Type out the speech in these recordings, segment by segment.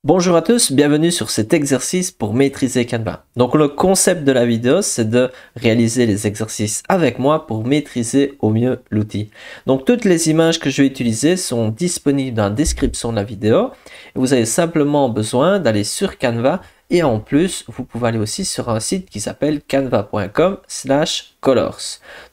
Bonjour à tous, bienvenue sur cet exercice pour maîtriser Canva. Donc le concept de la vidéo, c'est de réaliser les exercices avec moi pour maîtriser au mieux l'outil. Donc toutes les images que je vais utiliser sont disponibles dans la description de la vidéo. Vous avez simplement besoin d'aller sur Canva et en plus, vous pouvez aller aussi sur un site qui s'appelle canva.com/colors.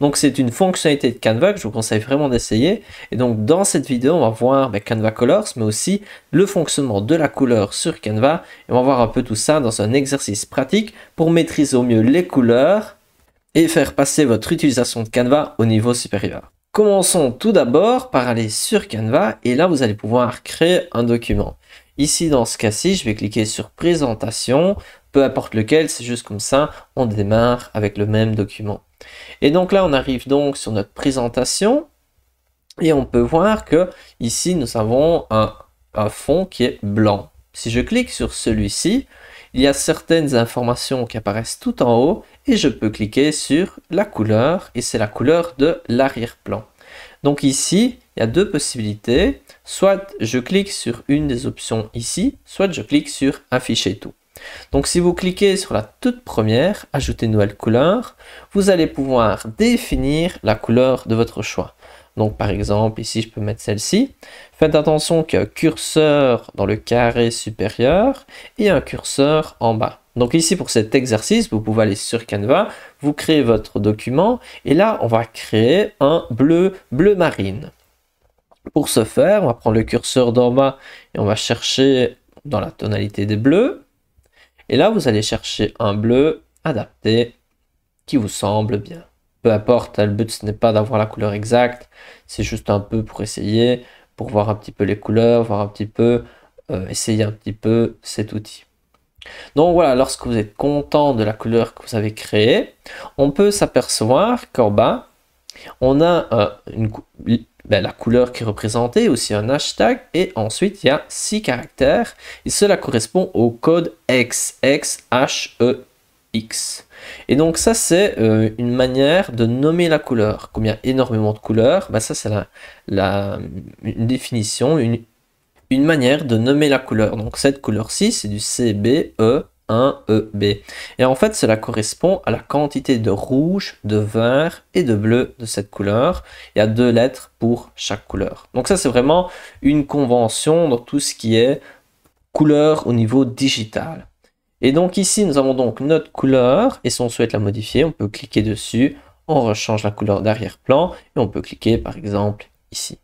Donc c'est une fonctionnalité de Canva que je vous conseille vraiment d'essayer. Et donc dans cette vidéo, on va voir Canva Colors, mais aussi le fonctionnement de la couleur sur Canva. Et on va voir un peu tout ça dans un exercice pratique pour maîtriser au mieux les couleurs et faire passer votre utilisation de Canva au niveau supérieur. Commençons tout d'abord par aller sur Canva et là vous allez pouvoir créer un document. Ici dans ce cas-ci, je vais cliquer sur présentation, peu importe lequel, c'est juste comme ça, on démarre avec le même document. Et donc là on arrive donc sur notre présentation et on peut voir que ici nous avons un fond qui est blanc. Si je clique sur celui-ci, il y a certaines informations qui apparaissent tout en haut et je peux cliquer sur la couleur et c'est la couleur de l'arrière-plan. Donc ici, il y a deux possibilités. Soit je clique sur une des options ici, soit je clique sur afficher tout. Donc si vous cliquez sur la toute première, ajouter une nouvelle couleur, vous allez pouvoir définir la couleur de votre choix. Donc par exemple, ici je peux mettre celle-ci. Faites attention qu'il y a un curseur dans le carré supérieur et un curseur en bas. Donc ici pour cet exercice, vous pouvez aller sur Canva, vous créez votre document et là on va créer un bleu marine. Pour ce faire, on va prendre le curseur d'en bas et on va chercher dans la tonalité des bleus. Et là vous allez chercher un bleu adapté qui vous semble bien. Peu importe, le but ce n'est pas d'avoir la couleur exacte, c'est juste un peu pour essayer, pour voir un petit peu les couleurs, voir un petit peu, essayer un petit peu cet outil. Donc voilà, lorsque vous êtes content de la couleur que vous avez créée, on peut s'apercevoir qu'en bas, on a la couleur qui est représentée, aussi un hashtag, et ensuite il y a 6 caractères, et cela correspond au code XXHEX. Et donc ça c'est une manière de nommer la couleur. Comme il y a énormément de couleurs, ça c'est une définition, une manière de nommer la couleur. Donc cette couleur-ci c'est du CBE1EB. Et en fait cela correspond à la quantité de rouge, de vert et de bleu de cette couleur. Il y a 2 lettres pour chaque couleur. Donc ça c'est vraiment une convention dans tout ce qui est couleur au niveau digital. Et donc ici, nous avons donc notre couleur, et si on souhaite la modifier, on peut cliquer dessus, on rechange la couleur d'arrière-plan, et on peut cliquer par exemple ici.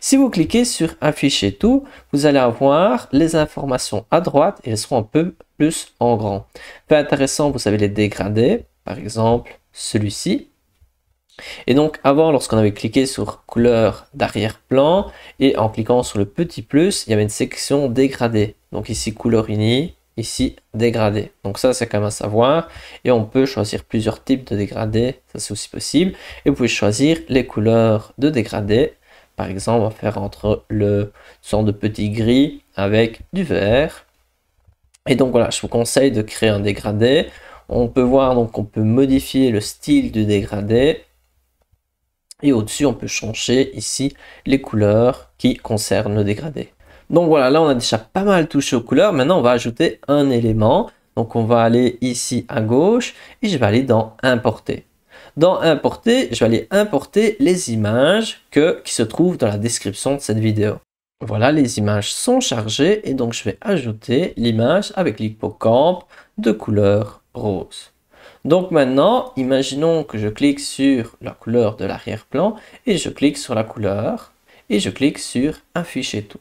Si vous cliquez sur afficher tout, vous allez avoir les informations à droite, et elles seront un peu plus en grand. Peu intéressant, vous avez les dégradés, par exemple celui-ci. Et donc avant, lorsqu'on avait cliqué sur couleur d'arrière-plan, et en cliquant sur le petit plus, il y avait une section dégradée. Donc ici couleur unie, ici dégradé. Donc ça c'est quand même à savoir et on peut choisir plusieurs types de dégradés, ça c'est aussi possible, et vous pouvez choisir les couleurs de dégradé. Par exemple on va faire entre le genre de petit gris avec du vert. Et donc voilà, je vous conseille de créer un dégradé. On peut voir donc on peut modifier le style du dégradé et au-dessus on peut changer ici les couleurs qui concernent le dégradé. Donc voilà, là on a déjà pas mal touché aux couleurs. Maintenant on va ajouter un élément. Donc on va aller ici à gauche et je vais aller dans importer. Dans importer, je vais aller importer les images qui se trouvent dans la description de cette vidéo. Voilà, les images sont chargées et donc je vais ajouter l'image avec l'hippocampe de couleur rose. Donc maintenant, imaginons que je clique sur la couleur de l'arrière-plan et je clique sur la couleur et je clique sur afficher tout.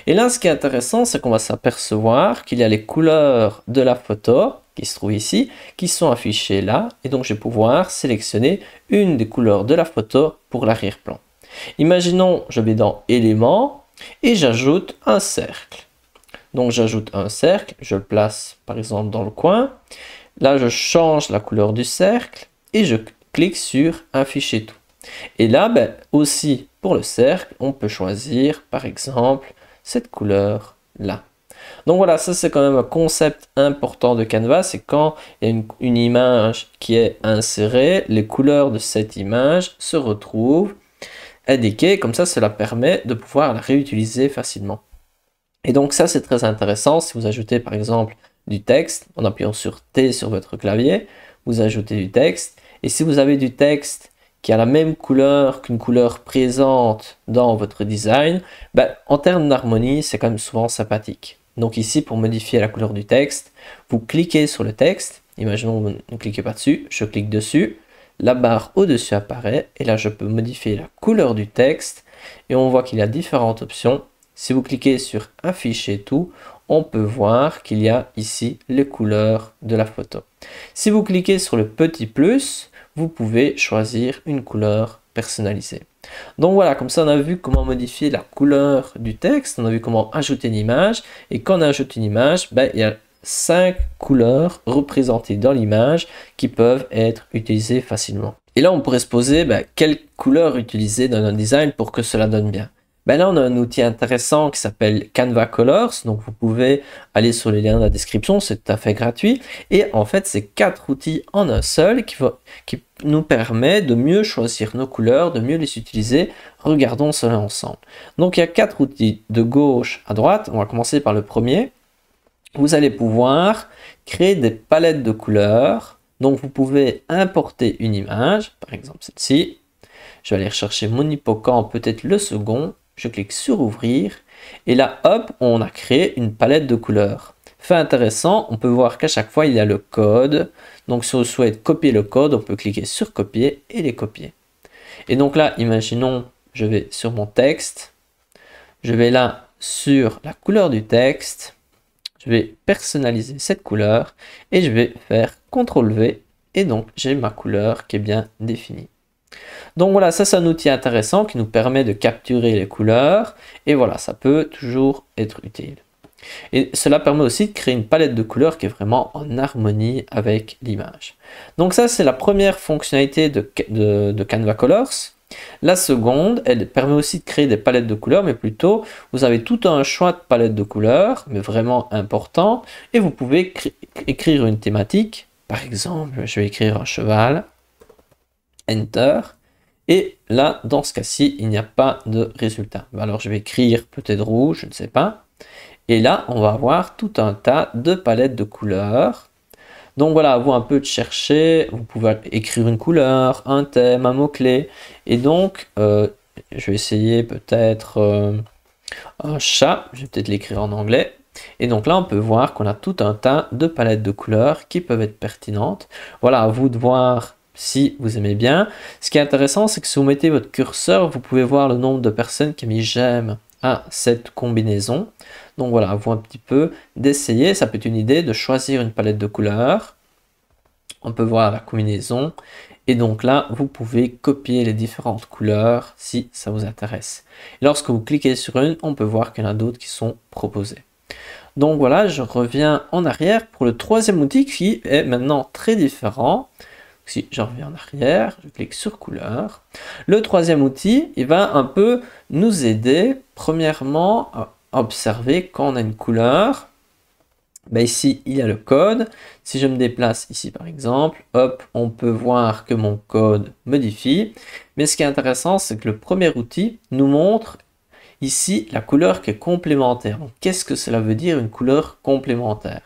Et là, ce qui est intéressant, c'est qu'on va s'apercevoir qu'il y a les couleurs de la photo qui se trouvent ici, qui sont affichées là. Et donc, je vais pouvoir sélectionner une des couleurs de la photo pour l'arrière-plan. Imaginons, je vais dans éléments et j'ajoute un cercle. Donc, j'ajoute un cercle, je le place par exemple dans le coin. Là, je change la couleur du cercle et je clique sur afficher tout. Et là, aussi pour le cercle, on peut choisir par exemple cette couleur là. Donc voilà, ça c'est quand même un concept important de Canva, c'est quand il y a une image qui est insérée, les couleurs de cette image se retrouvent indiquées, comme ça cela permet de pouvoir la réutiliser facilement. Et donc ça, c'est très intéressant. Si vous ajoutez par exemple du texte, en appuyant sur T sur votre clavier, vous ajoutez du texte. Et si vous avez du texte qui a la même couleur qu'une couleur présente dans votre design, en termes d'harmonie, c'est quand même souvent sympathique. Donc ici, pour modifier la couleur du texte, vous cliquez sur le texte. Imaginons que vous ne cliquez pas dessus. Je clique dessus. La barre au-dessus apparaît. Et là, je peux modifier la couleur du texte. Et on voit qu'il y a différentes options. Si vous cliquez sur afficher tout, on peut voir qu'il y a ici les couleurs de la photo. Si vous cliquez sur le petit plus, vous pouvez choisir une couleur personnalisée. Donc voilà, comme ça on a vu comment modifier la couleur du texte, on a vu comment ajouter une image, et quand on ajoute une image, il y a 5 couleurs représentées dans l'image qui peuvent être utilisées facilement. Et là on pourrait se poser quelle couleur utiliser dans un design pour que cela donne bien. Là, on a un outil intéressant qui s'appelle Canva Colors. Donc, vous pouvez aller sur les liens dans la description, c'est tout à fait gratuit. Et en fait, c'est 4 outils en un seul qui nous permet de mieux choisir nos couleurs, de mieux les utiliser. Regardons cela ensemble. Donc, il y a 4 outils de gauche à droite. On va commencer par le premier. Vous allez pouvoir créer des palettes de couleurs. Donc, vous pouvez importer une image, par exemple celle-ci. Je vais aller rechercher mon hippocampe, peut-être le second. Je clique sur ouvrir et là, hop, on a créé une palette de couleurs. Fait intéressant, on peut voir qu'à chaque fois, il y a le code. Donc, si on souhaite copier le code, on peut cliquer sur copier et les copier. Et donc là, imaginons, je vais sur mon texte. Je vais là sur la couleur du texte. Je vais personnaliser cette couleur et je vais faire CTRL-V. Et donc, j'ai ma couleur qui est bien définie. Donc voilà, ça c'est un outil intéressant qui nous permet de capturer les couleurs et voilà, ça peut toujours être utile. Et cela permet aussi de créer une palette de couleurs qui est vraiment en harmonie avec l'image. Donc ça c'est la première fonctionnalité de Canva Colors. La seconde, elle permet aussi de créer des palettes de couleurs, mais plutôt vous avez tout un choix de palettes de couleurs, mais vraiment important, et vous pouvez écrire une thématique. Par exemple, je vais écrire un cheval, Enter. Et là, dans ce cas-ci, il n'y a pas de résultat. Alors, je vais écrire peut-être rouge, je ne sais pas. Et là, on va avoir tout un tas de palettes de couleurs. Donc voilà, à vous un peu de chercher. Vous pouvez écrire une couleur, un thème, un mot-clé. Et donc, je vais essayer peut-être un chat. Je vais peut-être l'écrire en anglais. Et donc là, on peut voir qu'on a tout un tas de palettes de couleurs qui peuvent être pertinentes. Voilà, à vous de voir si vous aimez bien. Ce qui est intéressant, c'est que si vous mettez votre curseur, vous pouvez voir le nombre de personnes qui ont mis j'aime à cette combinaison. Donc voilà, à vous un petit peu d'essayer. Ça peut être une idée de choisir une palette de couleurs. On peut voir la combinaison. Et donc là, vous pouvez copier les différentes couleurs si ça vous intéresse. Et lorsque vous cliquez sur une, on peut voir qu'il y en a d'autres qui sont proposées. Donc voilà, je reviens en arrière pour le troisième outil qui est maintenant très différent. Si je reviens en arrière, je clique sur couleur. Le troisième outil, il va un peu nous aider, premièrement, à observer quand on a une couleur. Ici, il y a le code. Si je me déplace ici, par exemple, hop, on peut voir que mon code modifie. Mais ce qui est intéressant, c'est que le premier outil nous montre ici la couleur qui est complémentaire. Donc, qu'est-ce que cela veut dire, une couleur complémentaire?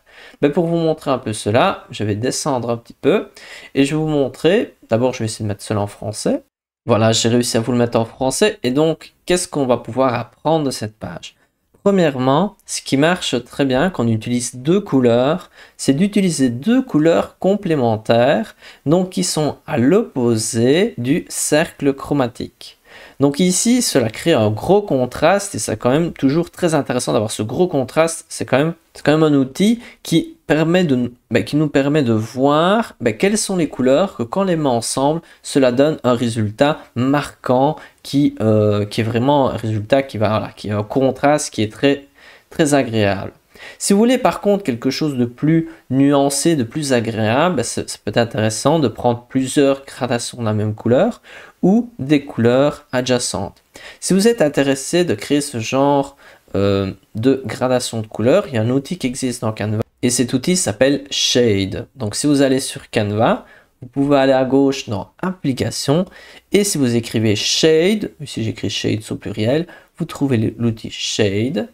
Pour vous montrer un peu cela, je vais descendre un petit peu et je vais vous montrer. D'abord, je vais essayer de mettre cela en français. Voilà, j'ai réussi à vous le mettre en français. Et donc, qu'est-ce qu'on va pouvoir apprendre de cette page? Premièrement, ce qui marche très bien quand on utilise deux couleurs, c'est d'utiliser deux couleurs complémentaires, donc qui sont à l'opposé du cercle chromatique. Donc ici, cela crée un gros contraste et c'est quand même toujours très intéressant d'avoir ce gros contraste. C'est quand même un outil qui nous permet de voir quelles sont les couleurs que quand on les met ensemble, cela donne un résultat marquant qui est vraiment un résultat qui a un contraste qui est très, très agréable. Si vous voulez par contre quelque chose de plus nuancé, de plus agréable, ça peut être intéressant de prendre plusieurs gradations de la même couleur ou des couleurs adjacentes. Si vous êtes intéressé de créer ce genre de gradation de couleurs, il y a un outil qui existe dans Canva et cet outil s'appelle Shade. Donc si vous allez sur Canva, vous pouvez aller à gauche dans Applications et si vous écrivez Shade, ici j'écris Shade au pluriel, vous trouvez l'outil Shade.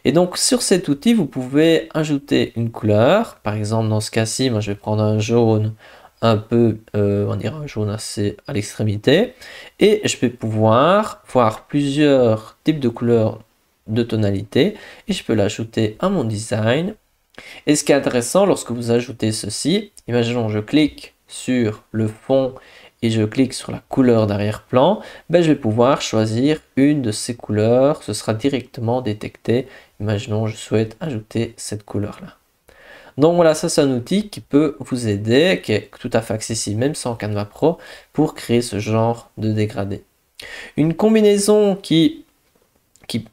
Et donc sur cet outil, vous pouvez ajouter une couleur. Par exemple, dans ce cas-ci, moi je vais prendre un jaune un peu, on dirait un jaune assez à l'extrémité. Et je vais pouvoir voir plusieurs types de couleurs de tonalité. Et je peux l'ajouter à mon design. Et ce qui est intéressant, lorsque vous ajoutez ceci, imaginons je clique sur le fond et je clique sur la couleur d'arrière-plan, ben je vais pouvoir choisir une de ces couleurs, ce sera directement détecté. Imaginons je souhaite ajouter cette couleur-là. Donc voilà, ça c'est un outil qui peut vous aider, qui est tout à fait accessible même sans Canva Pro pour créer ce genre de dégradé. Une combinaison qui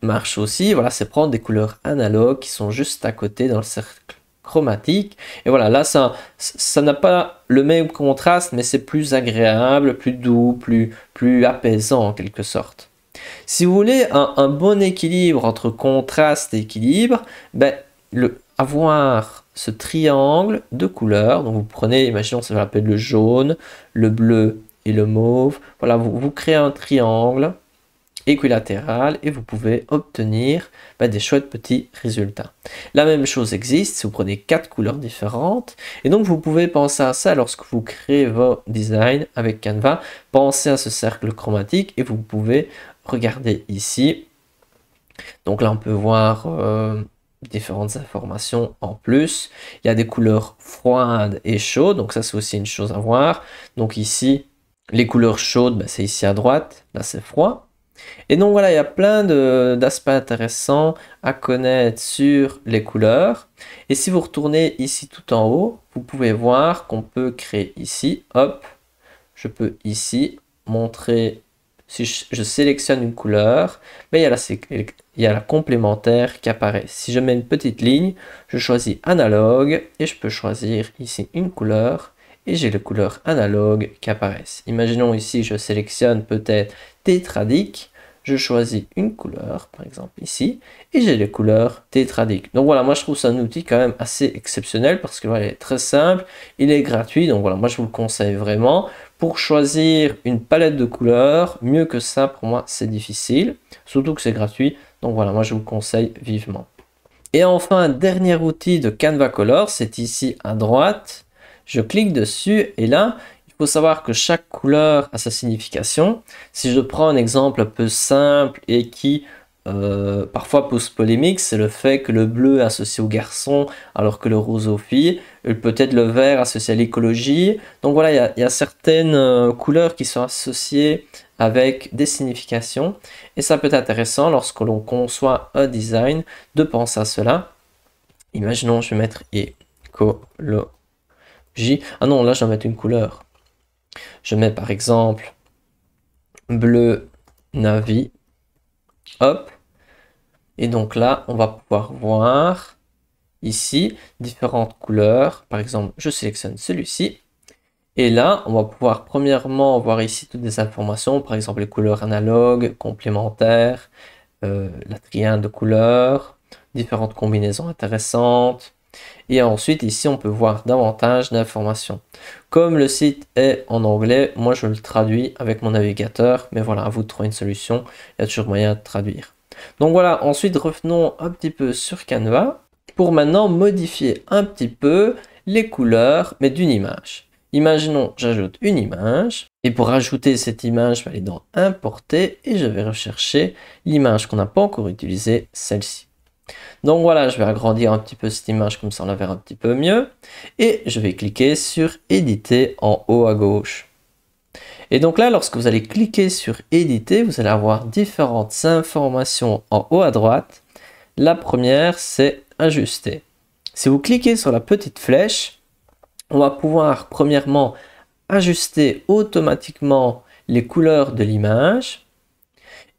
marche aussi, voilà, c'est prendre des couleurs analogues qui sont juste à côté dans le cercle chromatique. Et voilà, là, ça n'a pas le même contraste, mais c'est plus agréable, plus doux, plus apaisant en quelque sorte. Si vous voulez un bon équilibre entre contraste et équilibre, ben, avoir ce triangle de couleurs, donc vous prenez, imaginons, ça va l'appeler le jaune, le bleu et le mauve. Voilà, vous créez un triangle équilatéral et vous pouvez obtenir des chouettes petits résultats. La même chose existe si vous prenez 4 couleurs différentes et donc vous pouvez penser à ça lorsque vous créez vos designs avec Canva. Pensez à ce cercle chromatique et vous pouvez regarder ici. Donc là on peut voir différentes informations en plus. Il y a des couleurs froides et chaudes, donc ça c'est aussi une chose à voir. Donc ici les couleurs chaudes, c'est ici à droite, là c'est froid. Et donc voilà, il y a plein d'aspects intéressants à connaître sur les couleurs. Et si vous retournez ici tout en haut, vous pouvez voir qu'on peut créer ici, hop, je peux ici montrer, si je sélectionne une couleur, mais il y a la complémentaire qui apparaît. Si je mets une petite ligne, je choisis analogue et je peux choisir ici une couleur et j'ai les couleurs analogues qui apparaissent. Imaginons ici, je sélectionne peut-être tétradique, je choisis une couleur, par exemple ici, et j'ai les couleurs tétradiques. Donc voilà, moi je trouve ça un outil quand même assez exceptionnel parce que voilà, il est très simple, il est gratuit, donc voilà, moi je vous le conseille vraiment. Pour choisir une palette de couleurs, mieux que ça, pour moi, c'est difficile, surtout que c'est gratuit, donc voilà, moi je vous le conseille vivement. Et enfin, un dernier outil de Canva Color, c'est ici à droite. Je clique dessus et là, il faut savoir que chaque couleur a sa signification. Si je prends un exemple un peu simple et qui parfois pose polémique, c'est le fait que le bleu est associé aux garçons alors que le rose aux filles, peut-être le vert associé à l'écologie. Donc voilà, il y a certaines couleurs qui sont associées avec des significations et ça peut être intéressant lorsque l'on conçoit un design de penser à cela. Imaginons, je vais mettre écologie. Ah non, là je vais mettre une couleur. Je mets par exemple bleu navy. Hop. Et donc là, on va pouvoir voir ici différentes couleurs. Par exemple, je sélectionne celui-ci. Et là, on va pouvoir premièrement voir ici toutes les informations. Par exemple, les couleurs analogues, complémentaires, la triade de couleurs, différentes combinaisons intéressantes. Et ensuite, ici, on peut voir davantage d'informations. Comme le site est en anglais, moi, je le traduis avec mon navigateur. Mais voilà, à vous de trouver une solution. Il y a toujours moyen de traduire. Donc voilà, ensuite, revenons un petit peu sur Canva pour maintenant modifier un petit peu les couleurs, mais d'une image. Imaginons, j'ajoute une image. Et pour ajouter cette image, je vais aller dans Importer et je vais rechercher l'image qu'on n'a pas encore utilisée, celle-ci. Donc voilà, je vais agrandir un petit peu cette image comme ça on la verra un petit peu mieux. Et je vais cliquer sur éditer en haut à gauche. Et donc là, lorsque vous allez cliquer sur éditer, vous allez avoir différentes informations en haut à droite. La première, c'est ajuster. Si vous cliquez sur la petite flèche, on va pouvoir premièrement ajuster automatiquement les couleurs de l'image.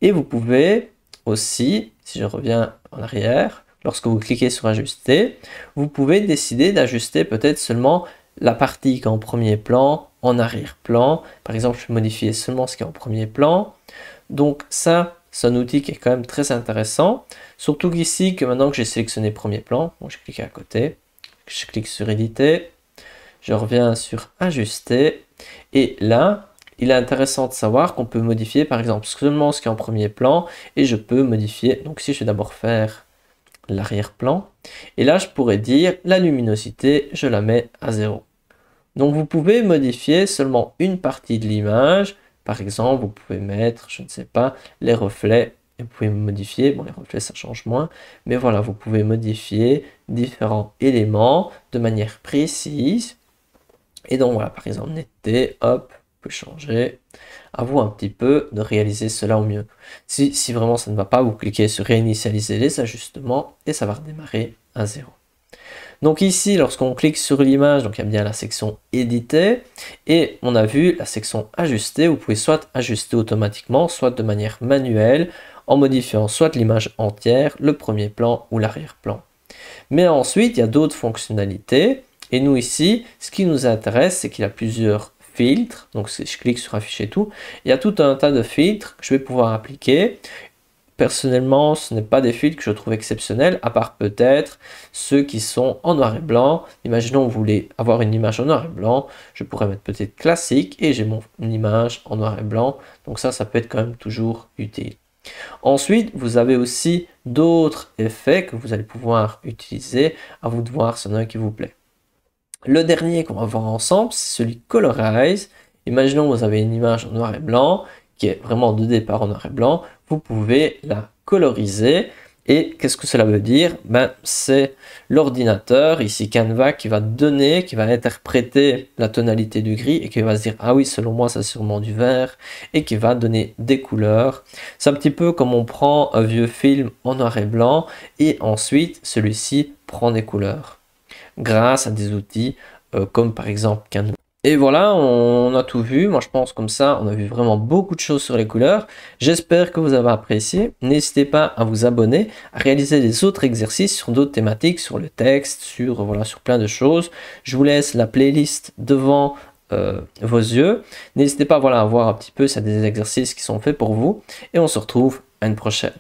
Et vous pouvez aussi, si je reviens en arrière, lorsque vous cliquez sur ajuster, vous pouvez décider d'ajuster peut-être seulement la partie qui est en premier plan, en arrière-plan. Par exemple, je vais modifier seulement ce qui est en premier plan. Donc ça, c'est un outil qui est quand même très intéressant. Surtout qu'ici, que maintenant que j'ai sélectionné premier plan, bon, je clique à côté, je clique sur éditer, je reviens sur ajuster. Et là, il est intéressant de savoir qu'on peut modifier par exemple seulement ce qui est en premier plan et je peux modifier. Donc si je vais d'abord faire l'arrière-plan. Et là, je pourrais dire la luminosité, je la mets à 0. Donc vous pouvez modifier seulement une partie de l'image. Par exemple, vous pouvez mettre, je ne sais pas, les reflets. Et vous pouvez modifier, bon les reflets ça change moins, mais voilà, vous pouvez modifier différents éléments de manière précise. Et donc voilà, par exemple, netteté, hop, vous pouvez changer. À vous un petit peu de réaliser cela au mieux. Si vraiment ça ne va pas, vous cliquez sur réinitialiser les ajustements et ça va redémarrer à 0. Donc ici, lorsqu'on clique sur l'image, donc il y a bien la section éditer et on a vu la section ajuster. Vous pouvez soit ajuster automatiquement, soit de manière manuelle en modifiant soit l'image entière, le premier plan ou l'arrière-plan. Mais ensuite, il y a d'autres fonctionnalités. Et nous ici, ce qui nous intéresse, c'est qu'il y a plusieurs filtres. Donc si je clique sur afficher tout, il y a tout un tas de filtres que je vais pouvoir appliquer. Personnellement, ce n'est pas des filtres que je trouve exceptionnels, à part peut-être ceux qui sont en noir et blanc. Imaginons que vous voulez avoir une image en noir et blanc, je pourrais mettre peut-être classique et j'ai mon image en noir et blanc. Donc ça peut être quand même toujours utile. Ensuite, vous avez aussi d'autres effets que vous allez pouvoir utiliser. À vous de voir s'il y en a un qui vous plaît. Le dernier qu'on va voir ensemble, c'est celui Colorize. Imaginons que vous avez une image en noir et blanc, qui est vraiment de départ en noir et blanc. Vous pouvez la coloriser. Et qu'est-ce que cela veut dire? C'est l'ordinateur, ici Canva, qui va donner, qui va interpréter la tonalité du gris et qui va se dire, ah oui, selon moi, c'est sûrement du vert, et qui va donner des couleurs. C'est un petit peu comme on prend un vieux film en noir et blanc, et ensuite, celui-ci prend des couleurs, grâce à des outils comme par exemple Canva. Et voilà, on a tout vu. Moi, je pense comme ça, on a vu vraiment beaucoup de choses sur les couleurs. J'espère que vous avez apprécié. N'hésitez pas à vous abonner, à réaliser des autres exercices sur d'autres thématiques, sur le texte, sur plein de choses. Je vous laisse la playlist devant vos yeux. N'hésitez pas à voir un petit peu s'il y a des exercices qui sont faits pour vous. Et on se retrouve à une prochaine.